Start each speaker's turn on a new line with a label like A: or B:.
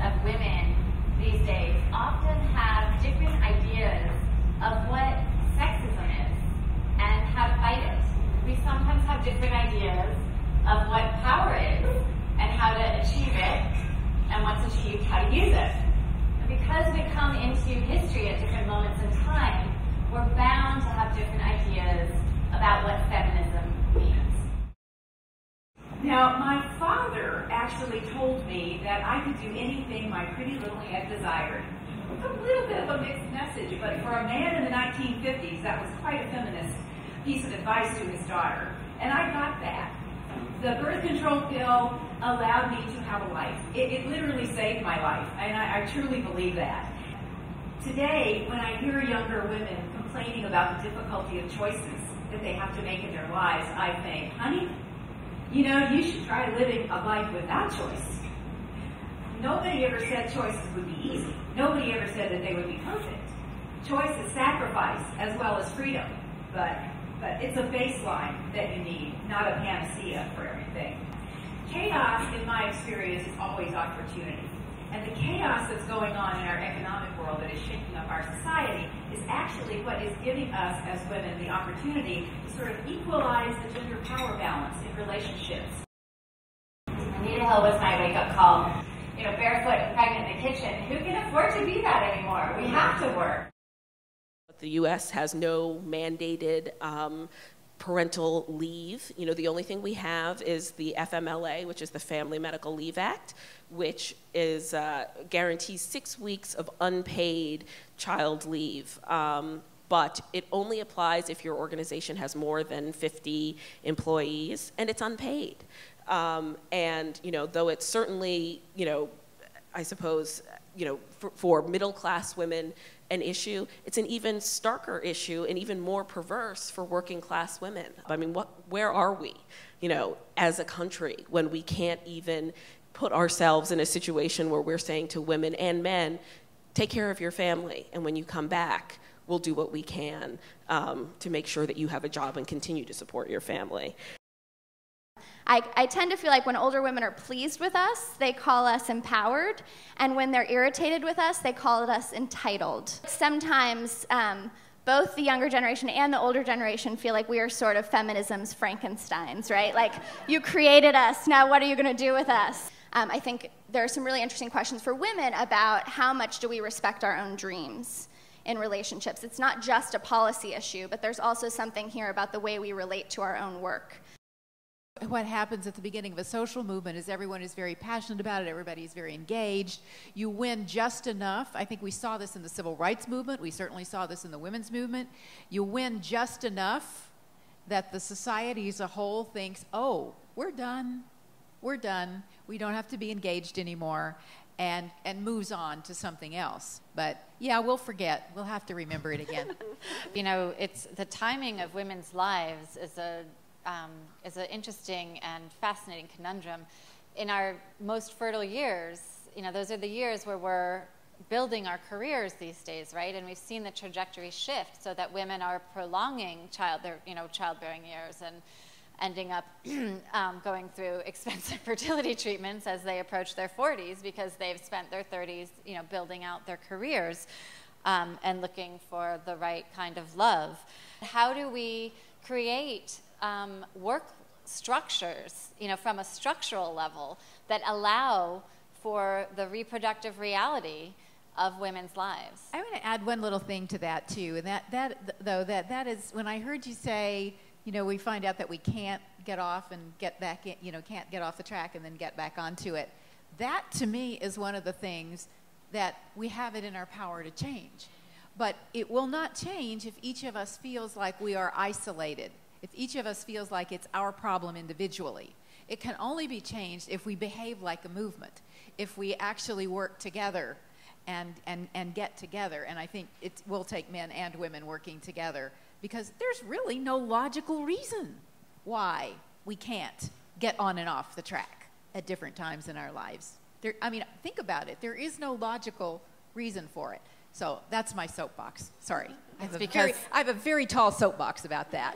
A: of women these days often have different ideas of what sexism is and how to fight it. We sometimes have different ideas of what power is and how to achieve it, and once achieved, how to use it. And because we come into history at different moments in time, we're bound to have different ideas about what feminism means.
B: Now, my father actually told me that I could do anything my pretty little head desired. A little bit of a mixed message, but for a man in the 1950s, that was quite a feminist piece of advice to his daughter. And I got that. The birth control pill allowed me to have a life. It literally saved my life, and I truly believe that. Today, when I hear younger women complaining about the difficulty of choices that they have to make in their lives, I think, honey, you know, you should try living a life without choice. Nobody ever said choices would be easy. Nobody ever said that they would be perfect. Choice is sacrifice as well as freedom, but it's a baseline that you need, not a panacea for everything. Chaos, in my experience, is always opportunity. And the chaos that's going on in our economic world that is shaking up our society is actually what is giving us as women the opportunity to sort of equalize the gender power balance in relationships.
A: Anita Hill was my wake-up call. You know, barefoot and pregnant in the kitchen. Who can afford to be that anymore? We have to work.
C: The U.S. has no mandated parental leave. You know, the only thing we have is the FMLA, which is the Family Medical Leave Act, which is guarantees 6 weeks of unpaid child leave. But it only applies if your organization has more than 50 employees, and it's unpaid. And, you know, though it's certainly, you know, I suppose, you know, for middle-class women, an issue, it's an even starker issue and even more perverse for working-class women. I mean, where are we, you know, as a country when we can't even put ourselves in a situation where we're saying to women and men, take care of your family, and when you come back, we'll do what we can to make sure that you have a job and continue to support your family.
D: I tend to feel like when older women are pleased with us, they call us empowered, and when they're irritated with us, they call us entitled. Sometimes both the younger generation and the older generation feel like we are sort of feminism's Frankensteins, right? Like, you created us, now what are you going to do with us? I think there are some really interesting questions for women about how much do we respect our own dreams in relationships. It's not just a policy issue, but there's also something here about the way we relate to our own work.
E: What happens at the beginning of a social movement is everyone is very passionate about it, everybody's very engaged. You win just enough. I think we saw this in the civil rights movement, we certainly saw this in the women's movement. You win just enough that the society as a whole thinks, oh, we're done, we don't have to be engaged anymore, and moves on to something else. But yeah, we'll forget, we'll have to remember it again.
F: You know, it's the timing of women's lives is an interesting and fascinating conundrum. In our most fertile years, you know, those are the years where we're building our careers these days, right? And we've seen the trajectory shift so that women are prolonging childbearing years and ending up going through expensive fertility treatments as they approach their 40s because they've spent their 30s, you know, building out their careers and looking for the right kind of love. How do we create work structures, you know, from a structural level that allow for the reproductive reality of women's lives?
E: I want to add one little thing to that too, and that is when I heard you say, you know, we find out that we can't get off and get back in, you know, can't get off the track and then get back onto it. That to me is one of the things that we have it in our power to change. But it will not change if each of us feels like we are isolated. If each of us feels like it's our problem individually. It can only be changed if we behave like a movement, if we actually work together and get together. And I think it will take men and women working together because there's really no logical reason why we can't get on and off the track at different times in our lives. I mean, think about it. There is no logical reason for it. So that's my soapbox. Sorry. I have a very tall soapbox about that.